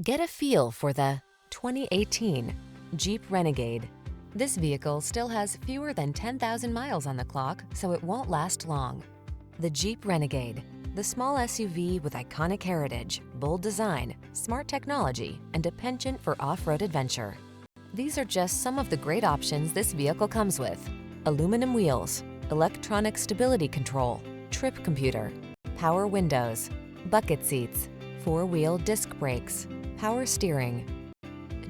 Get a feel for the 2018 Jeep Renegade. This vehicle still has fewer than 10,000 miles on the clock, so it won't last long. The Jeep Renegade, the small SUV with iconic heritage, bold design, smart technology, and a penchant for off-road adventure. These are just some of the great options this vehicle comes with: aluminum wheels, electronic stability control, trip computer, power windows, bucket seats, four-wheel disc brakes, power steering.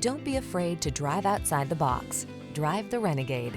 Don't be afraid to drive outside the box. Drive the Renegade.